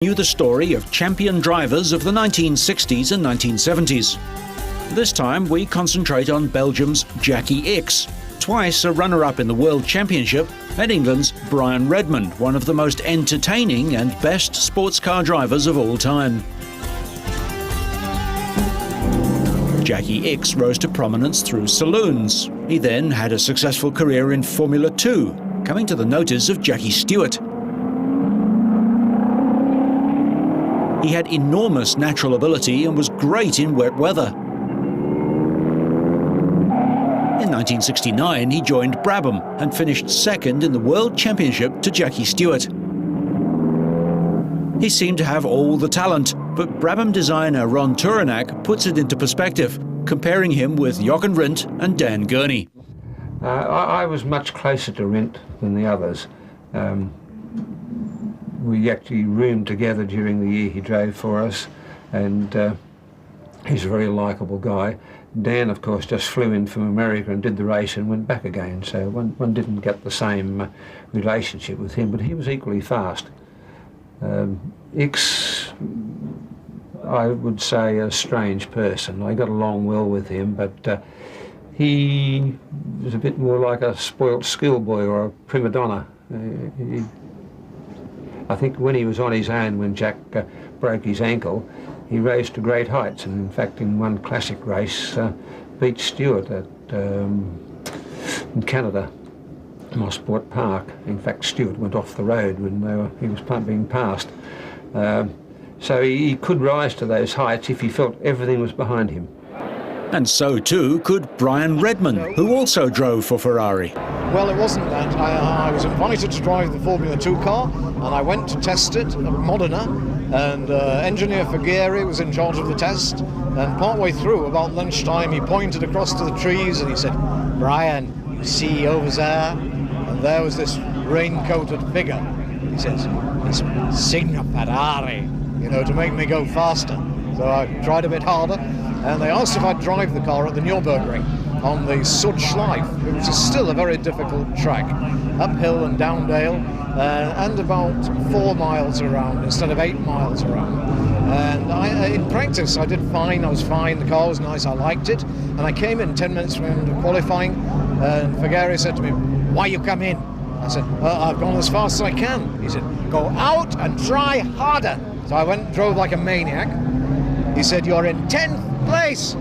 Knew the story of champion drivers of the 1960s and 1970s. This time we concentrate on Belgium's Jackie Ickx, twice a runner-up in the World Championship, and England's Brian Redmond, one of the most entertaining and best sports car drivers of all time. Jackie Ickx rose to prominence through saloons. He then had a successful career in Formula 2, coming to the notice of Jackie Stewart. He had enormous natural ability and was great in wet weather. In 1969, he joined Brabham and finished second in the World Championship to Jackie Stewart. He seemed to have all the talent, but Brabham designer Ron Turenak puts it into perspective, comparing him with Jochen Rindt and Dan Gurney. I was much closer to Rindt than the others. We actually roomed together during the year he drove for us, and he's a very likeable guy. Dan, of course, just flew in from America and did the race and went back again, so one didn't get the same relationship with him, but he was equally fast. Ickx, I would say, a strange person. I got along well with him, but he was a bit more like a spoilt schoolboy or a prima donna. I think when he was on his own, when Jack broke his ankle, he rose to great heights, and in fact in one classic race beat Stewart at in Canada, Mosport Park. In fact, Stewart went off the road when he was being passed. So he could rise to those heights if he felt everything was behind him. And so too could Brian Redmond, who also drove for Ferrari. Well, it wasn't that. I was invited to drive the Formula 2 car, and I went to test it at Modena, and engineer Figueri was in charge of the test, and partway through, about lunchtime, he pointed across to the trees and he said, "Brian, you see over there?" And there was this rain-coated figure. He says, "It's Signor Ferrari," to make me go faster. So I tried a bit harder, and they asked if I'd drive the car at the Nürburgring on the Sudschleif, which is still a very difficult track, uphill and downdale, and about 4 miles around instead of 8 miles around. And in practice I did fine, I was fine, the car was nice, I liked it, and I came in 10 minutes from the end of qualifying, and Figueri said to me, "Why you come in?" I said, "I've gone as fast as I can." He said, "Go out and try harder." So I went and drove like a maniac. He said, "You're in 10th place."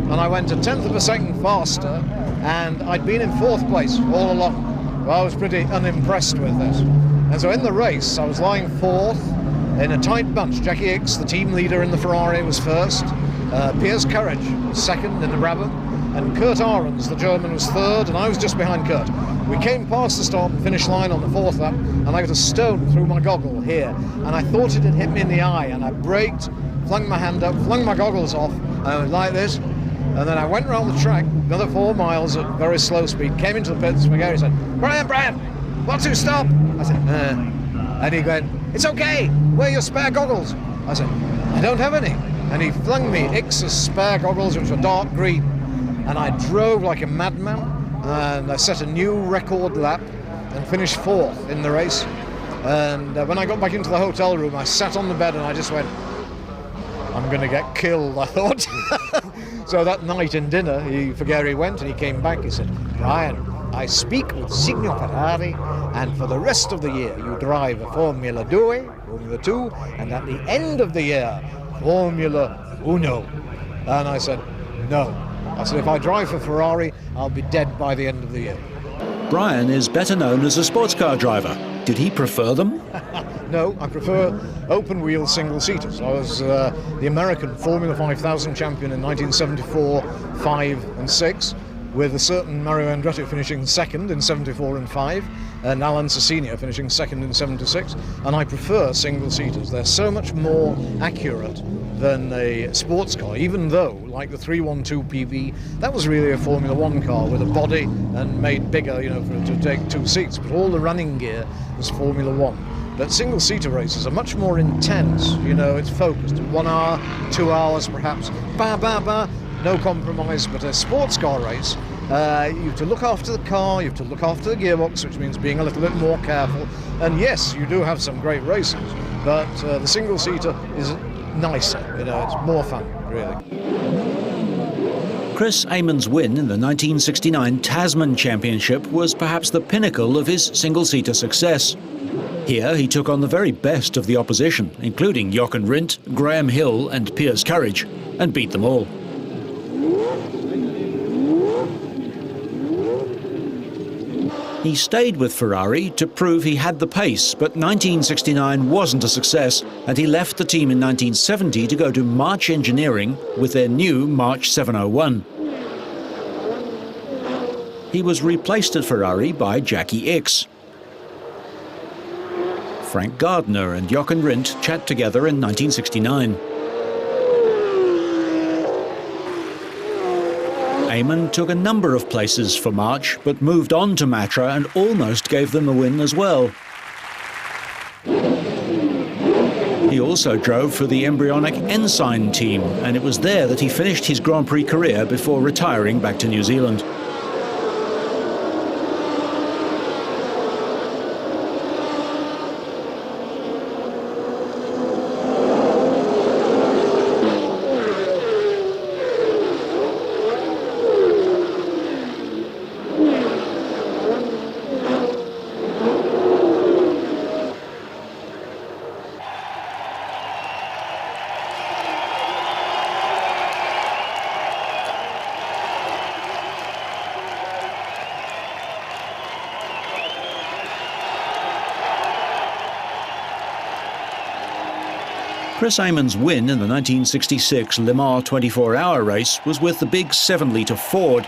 And I went a tenth of a second faster, and I'd been in 4th place all along. So I was pretty unimpressed with this. And so in the race, I was lying 4th in a tight bunch. Jackie Ickx, the team leader in the Ferrari, was 1st. Piers Courage was 2nd in the Brabham. And Kurt Ahrens, the German, was 3rd, and I was just behind Kurt. We came past the start and finish line on the 4th lap, and I got a stone through my goggle here. And I thought it had hit me in the eye, and I braked, flung my hand up, flung my goggles off, and I was like this. And then I went around the track, another 4 miles at very slow speed, came into the pits, and Figueri said, Brian, what to stop?" I said, And he went, "It's okay, where are your spare goggles?" I said, "I don't have any." And he flung me Ickx's spare goggles, which were dark green. And I drove like a madman, and I set a new record lap and finished 4th in the race. And when I got back into the hotel room, I sat on the bed and I just went, "I'm going to get killed," I thought. So that night in dinner, Figueri went and he came back. He said, "Brian, I speak with Signor Ferrari, and for the rest of the year you drive a Formula 2, and at the end of the year, Formula Uno." And I said, "No." I said, "If I drive for Ferrari, I'll be dead by the end of the year." Brian is better known as a sports car driver. Did he prefer them? No, I prefer open-wheel single-seaters. I was the American Formula 5000 champion in 1974, 5 and 6, with a certain Mario Andretti finishing 2nd in 74 and 5, and Alan Cecchini finishing 2nd in 76, and I prefer single-seaters. They're so much more accurate than a sports car, even though, like the 312 PV, that was really a Formula 1 car with a body and made bigger, to take 2 seats, but all the running gear was Formula 1. But single-seater races are much more intense, it's focused. 1 hour, 2 hours perhaps, no compromise. But a sports car race, you have to look after the car, you have to look after the gearbox, which means being a little bit more careful. And yes, you do have some great races, but the single-seater is nicer, it's more fun, really. Chris Amon's win in the 1969 Tasman Championship was perhaps the pinnacle of his single-seater success. Here he took on the very best of the opposition, including Jochen Rindt, Graham Hill and Piers Courage, and beat them all. He stayed with Ferrari to prove he had the pace, but 1969 wasn't a success, and he left the team in 1970 to go to March Engineering with their new March 701. He was replaced at Ferrari by Jackie Ickx. Frank Gardner and Jochen Rindt chat together in 1969. Amon took a number of places for March, but moved on to Matra and almost gave them a win as well. He also drove for the embryonic Ensign team, and it was there that he finished his Grand Prix career before retiring back to New Zealand. Chris Amon's win in the 1966 Le Mans 24-hour race was with the big 7-litre Ford.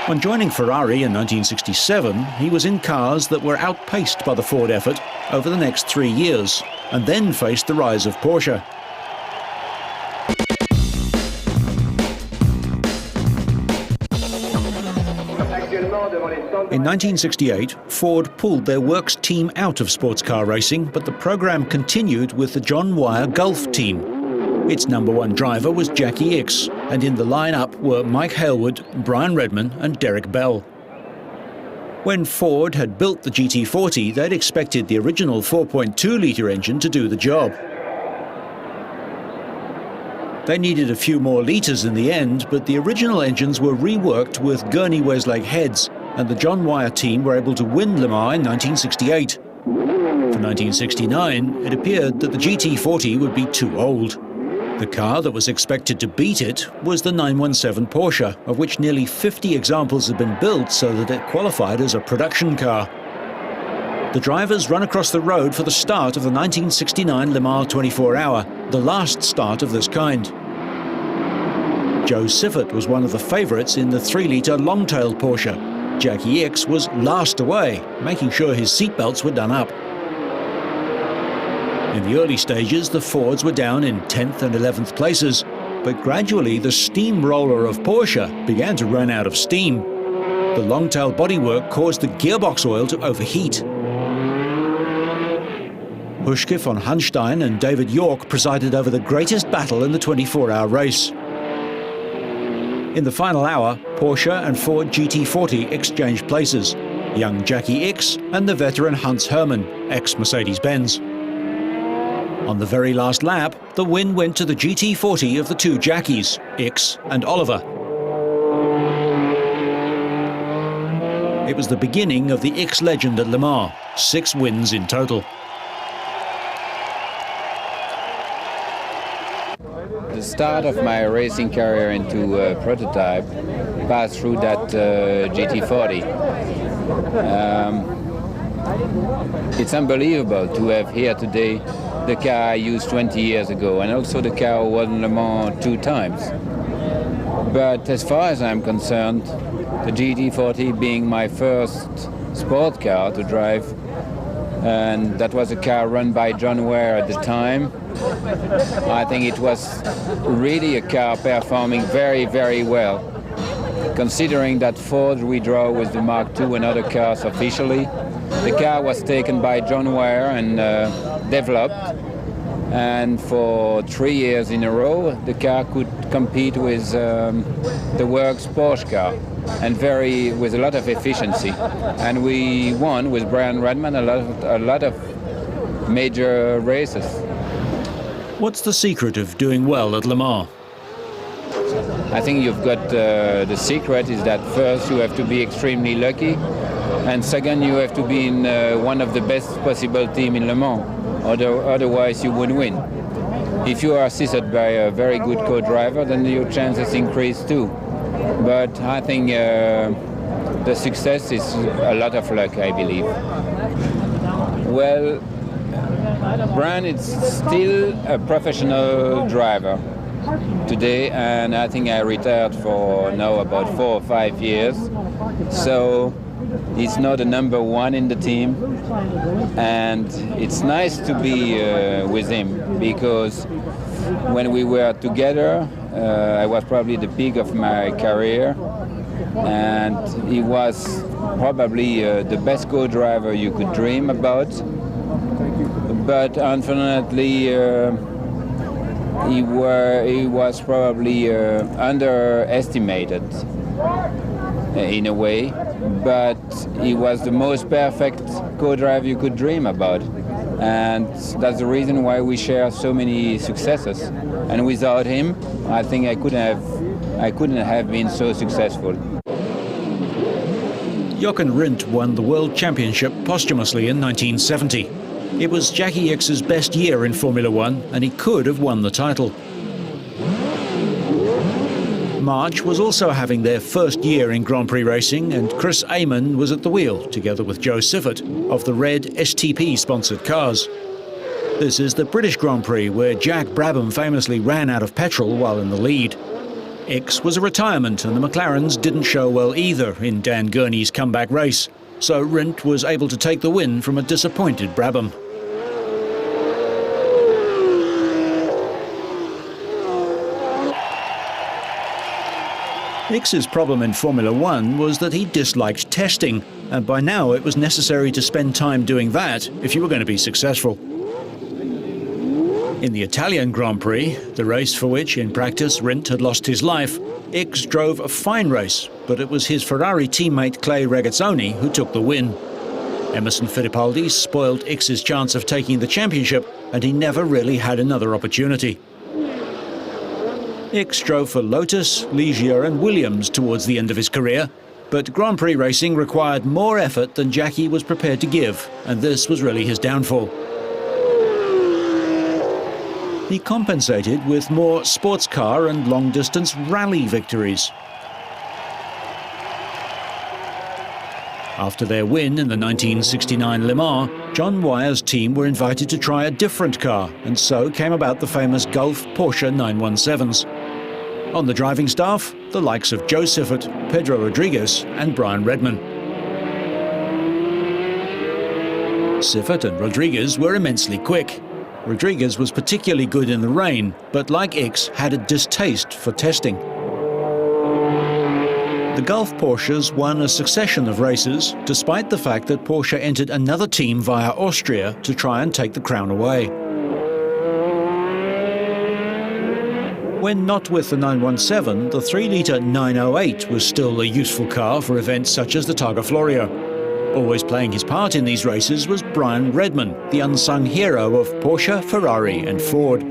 When joining Ferrari in 1967, he was in cars that were outpaced by the Ford effort over the next 3 years, and then faced the rise of Porsche. In 1968, Ford pulled their works team out of sports car racing, but the program continued with the John Wyer Gulf team. Its #1 driver was Jackie Ickx, and in the line-up were Mike Hailwood, Brian Redman and Derek Bell. When Ford had built the GT40, they'd expected the original 4.2-litre engine to do the job. They needed a few more litres in the end, but the original engines were reworked with Gurney-Westlake heads, and the John Wyer team were able to win Le Mans in 1968. For 1969, it appeared that the GT40 would be too old. The car that was expected to beat it was the 917 Porsche, of which nearly 50 examples had been built so that it qualified as a production car. The drivers run across the road for the start of the 1969 Le Mans 24-hour, the last start of this kind. Joe Siffert was one of the favourites in the 3-litre long-tailed Porsche. Jackie Ickx was last away, making sure his seatbelts were done up. In the early stages, the Fords were down in 10th and 11th places, but gradually the steamroller of Porsche began to run out of steam. The long-tail bodywork caused the gearbox oil to overheat. Huschke von Hanstein and David York presided over the greatest battle in the 24-hour race. In the final hour, Porsche and Ford GT40 exchanged places, young Jackie Ickx and the veteran Hans Hermann, ex-Mercedes-Benz. On the very last lap, the win went to the GT40 of the two Jackies, Ickx and Oliver. It was the beginning of the Ickx legend at Le Mans, 6 wins in total. The start of my racing career into prototype passed through that GT40. It's unbelievable to have here today the car I used 20 years ago, and also the car won Le Mans 2 times. But as far as I'm concerned, the GT40 being my first sport car to drive, and that was a car run by John Wyer at the time, I think it was really a car performing very, very well. Considering that Ford redraw with the Mark II and other cars officially, the car was taken by John Wyer and developed, and for 3 years in a row the car could compete with the works Porsche car, and with a lot of efficiency. And we won with Brian Redman a lot of major races. What's the secret of doing well at Le Mans? I think you've got the secret is that first you have to be extremely lucky, and second you have to be in one of the best possible team in Le Mans. Otherwise you won't win. If you are assisted by a very good co-driver, then your chances increase too. But I think the success is a lot of luck, I believe. Well, Brian is still a professional driver today, and I think I retired for now about 4 or 5 years. So he's not the number one in the team, and it's nice to be with him, because when we were together, I was probably the peak of my career, and he was probably the best co-driver you could dream about. But unfortunately, he was probably underestimated in a way, but he was the most perfect co-driver you could dream about. And that's the reason why we share so many successes. And without him, I think I couldn't have been so successful. Jochen Rindt won the World Championship posthumously in 1970. It was Jackie Ickx's best year in Formula One, and he could have won the title. March was also having their first year in Grand Prix racing, and Chris Amon was at the wheel, together with Joe Siffert, of the red STP-sponsored cars. This is the British Grand Prix, where Jack Brabham famously ran out of petrol while in the lead. Ickx was a retirement, and the McLarens didn't show well either in Dan Gurney's comeback race, so Rindt was able to take the win from a disappointed Brabham. Ickx's problem in Formula One was that he disliked testing, and by now it was necessary to spend time doing that if you were going to be successful. In the Italian Grand Prix, the race for which in practice Rindt had lost his life, Ickx drove a fine race, but it was his Ferrari teammate Clay Regazzoni who took the win. Emerson Fittipaldi spoiled Ickx's chance of taking the championship, and he never really had another opportunity. Ickx drove for Lotus, Ligier and Williams towards the end of his career, but Grand Prix racing required more effort than Jackie was prepared to give, and this was really his downfall. He compensated with more sports car and long-distance rally victories. After their win in the 1969 Le Mans, John Wyer's team were invited to try a different car, and so came about the famous Gulf Porsche 917s. On the driving staff, the likes of Joe Siffert, Pedro Rodriguez and Brian Redman. Siffert and Rodriguez were immensely quick. Rodriguez was particularly good in the rain, but like Ickx, had a distaste for testing. The Gulf Porsches won a succession of races, despite the fact that Porsche entered another team via Austria to try and take the crown away. When not with the 917, the 3-litre 908 was still a useful car for events such as the Targa Florio. Always playing his part in these races was Brian Redman, the unsung hero of Porsche, Ferrari and Ford.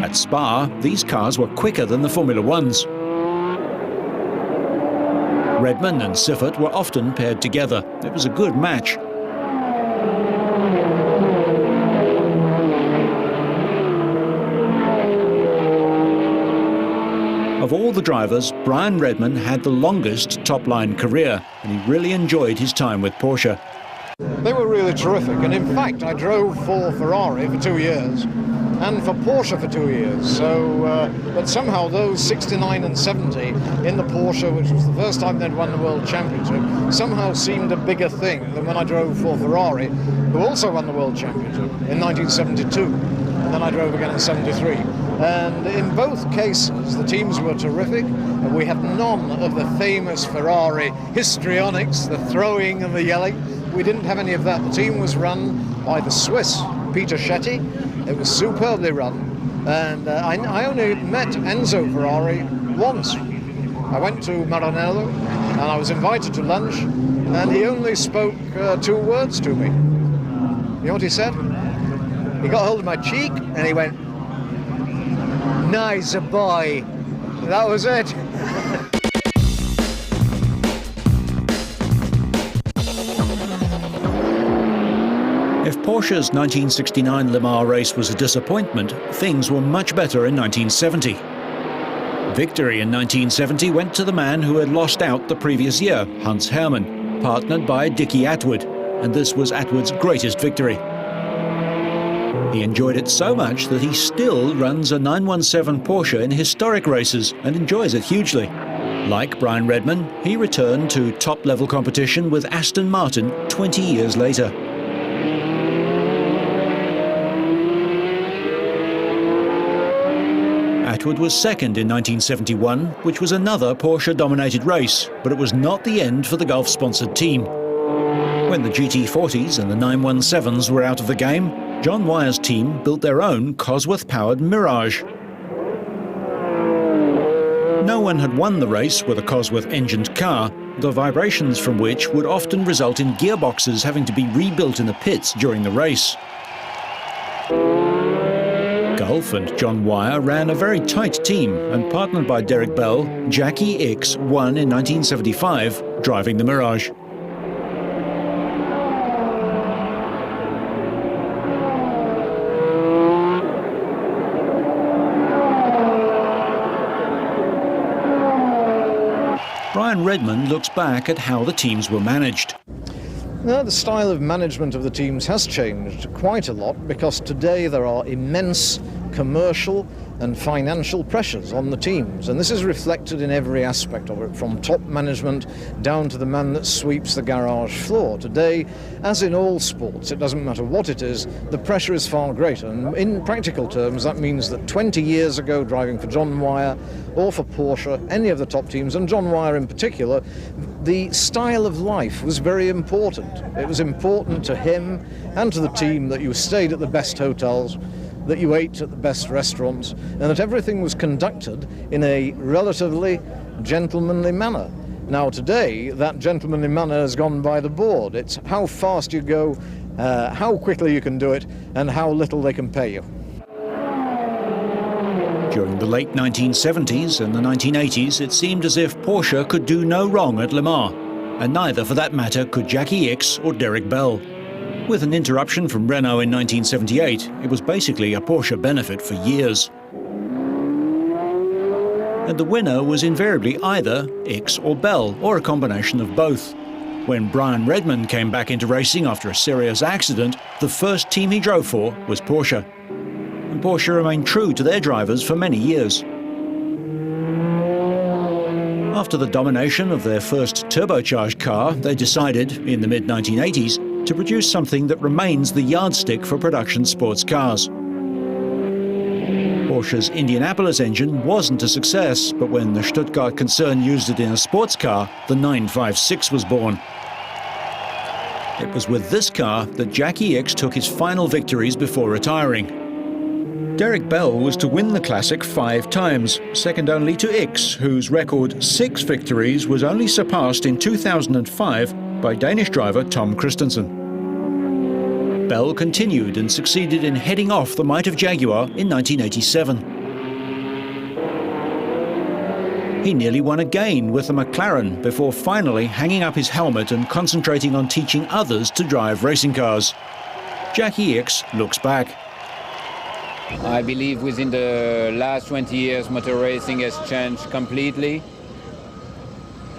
At Spa, these cars were quicker than the Formula Ones. Redman and Siffert were often paired together. It was a good match. Of all the drivers, Brian Redman had the longest top-line career, and he really enjoyed his time with Porsche. They were really terrific, and in fact I drove for Ferrari for 2 years and for Porsche for 2 years. So, but somehow those 69 and 70 in the Porsche, which was the first time they'd won the World Championship, somehow seemed a bigger thing than when I drove for Ferrari, who also won the World Championship in 1972, and then I drove again in 73. And in both cases, the teams were terrific. We had none of the famous Ferrari histrionics, the throwing and the yelling. We didn't have any of that. The team was run by the Swiss, Peter Shetty. It was superbly run. And I only met Enzo Ferrari once. I went to Maranello and I was invited to lunch, and he only spoke 2 words to me. You know what he said? He got hold of my cheek and he went, "Nice boy." That was it. If Porsche's 1969 Le Mans race was a disappointment, things were much better in 1970. Victory in 1970 went to the man who had lost out the previous year, Hans Hermann, partnered by Dickie Attwood, and this was Attwood's greatest victory. He enjoyed it so much that he still runs a 917 Porsche in historic races and enjoys it hugely. Like Brian Redman, he returned to top-level competition with Aston Martin 20 years later. Attwood was second in 1971, which was another Porsche-dominated race, but it was not the end for the Gulf-sponsored team. When the GT40s and the 917s were out of the game, John Wyer's team built their own Cosworth-powered Mirage. No one had won the race with a Cosworth-engined car, the vibrations from which would often result in gearboxes having to be rebuilt in the pits during the race. Gulf and John Wyer ran a very tight team, and partnered by Derek Bell, Jackie Ickx won in 1975, driving the Mirage. Brian Redman looks back at how the teams were managed. Now, the style of management of the teams has changed quite a lot, because today there are immense commercial and financial pressures on the teams, and this is reflected in every aspect of it, from top management down to the man that sweeps the garage floor. Today, as in all sports, it doesn't matter what it is, the pressure is far greater, and in practical terms that means that 20 years ago, driving for John Wyer or for Porsche, any of the top teams, and John Wyer in particular, the style of life was very important. It was important to him and to the team that you stayed at the best hotels, that you ate at the best restaurants, and that everything was conducted in a relatively gentlemanly manner. Now today, that gentlemanly manner has gone by the board. It's how fast you go, how quickly you can do it, and how little they can pay you. During the late 1970s and the 1980s, it seemed as if Porsche could do no wrong at Le Mans, and neither, for that matter, could Jackie Ickx or Derek Bell. With an interruption from Renault in 1978, it was basically a Porsche benefit for years. And the winner was invariably either Ickx or Bell, or a combination of both. When Brian Redman came back into racing after a serious accident, the first team he drove for was Porsche. And Porsche remained true to their drivers for many years. After the domination of their first turbocharged car, they decided, in the mid-1980s, to produce something that remains the yardstick for production sports cars. Porsche's Indianapolis engine wasn't a success, but when the Stuttgart concern used it in a sports car, the 956 was born. It was with this car that Jackie Ickx took his final victories before retiring. Derek Bell was to win the Classic 5 times, second only to Ickx, whose record 6 victories was only surpassed in 2005 by Danish driver Tom Christensen. Bell continued and succeeded in heading off the might of Jaguar in 1987. He nearly won again with the McLaren before finally hanging up his helmet and concentrating on teaching others to drive racing cars. Jackie Ickx looks back. I believe within the last 20 years motor racing has changed completely.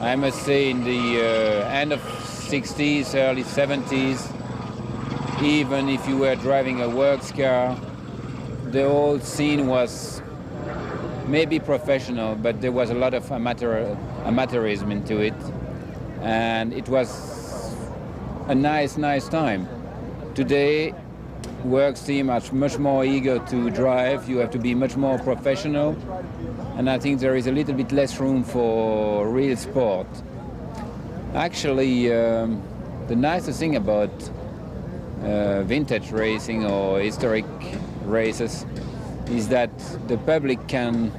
I must say in the end of 60s, early 70s, even if you were driving a works car, the whole scene was maybe professional, but there was a lot of amateurism into it, and it was a nice time. Today, works team are much more eager to drive. You have to be much more professional, and I think there is a little bit less room for real sport. Actually, the nicest thing about vintage racing or historic races is that the public can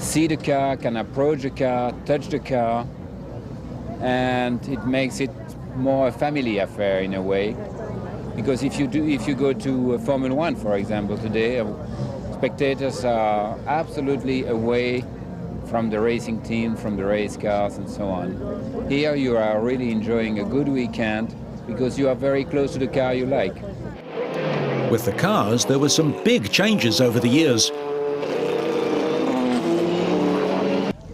see the car, can approach the car, touch the car, and it makes it more a family affair in a way. Because if you go to Formula One, for example, today, spectators are absolutely away from the racing team, from the race cars and so on. Here you are really enjoying a good weekend because you are very close to the car you like. With the cars, there were some big changes over the years.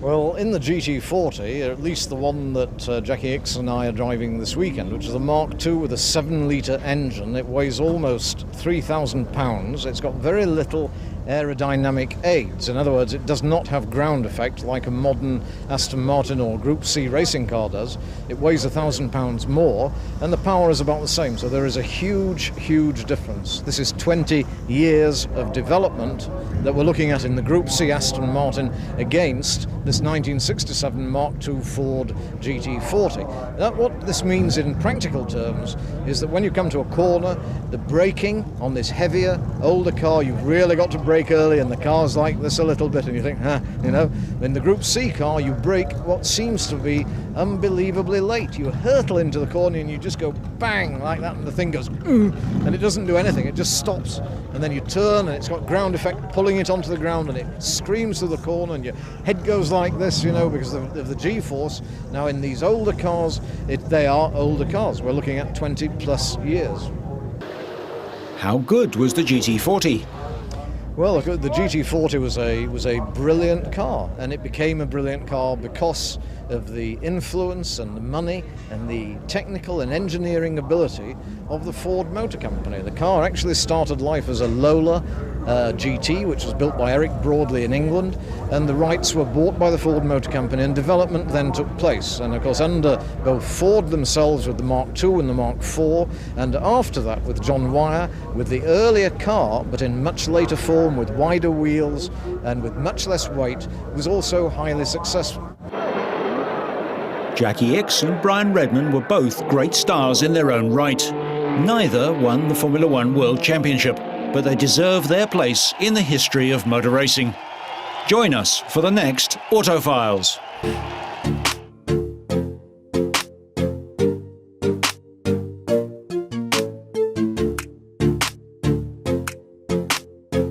Well, in the GT40, at least the one that Jackie Hicks and I are driving this weekend, which is a Mark II with a 7-litre engine, it weighs almost 3,000 pounds. It's got very little aerodynamic aids. In other words, it does not have ground effect like a modern Aston Martin or Group C racing car does. It weighs 1,000 pounds more, and the power is about the same. So there is a huge, huge difference. This is 20 years of development that we're looking at in the Group C Aston Martin against this 1967 Mark II Ford GT40. Now, what this means in practical terms is that when you come to a corner, the braking on this heavier, older car, you've really got to brake early, and the car's like this a little bit, and you think, you know. In the Group C car, you brake what seems to be unbelievably late. You hurtle into the corner and you just go bang like that, and the thing goes, and it doesn't do anything. It just stops, and then you turn, and it's got ground effect pulling it onto the ground, and it screams through the corner, and your head goes like this, you know, because of the G-force. Now, in these older cars, they are older cars. We're looking at 20 plus years. How good was the GT40? Well, the GT40 was a brilliant car, and it became a brilliant car because of the influence and the money and the technical and engineering ability of the Ford Motor Company. The car actually started life as a Lola GT, which was built by Eric Broadley in England, and the rights were bought by the Ford Motor Company, and development then took place. And of course, under both Ford themselves with the Mark II and the Mark IV, and after that with John Wyer, with the earlier car, but in much later form, with wider wheels and with much less weight, was also highly successful. Jackie Hicks and Brian Redman were both great stars in their own right. Neither won the Formula One World Championship, but they deserve their place in the history of motor racing. Join us for the next Autofiles.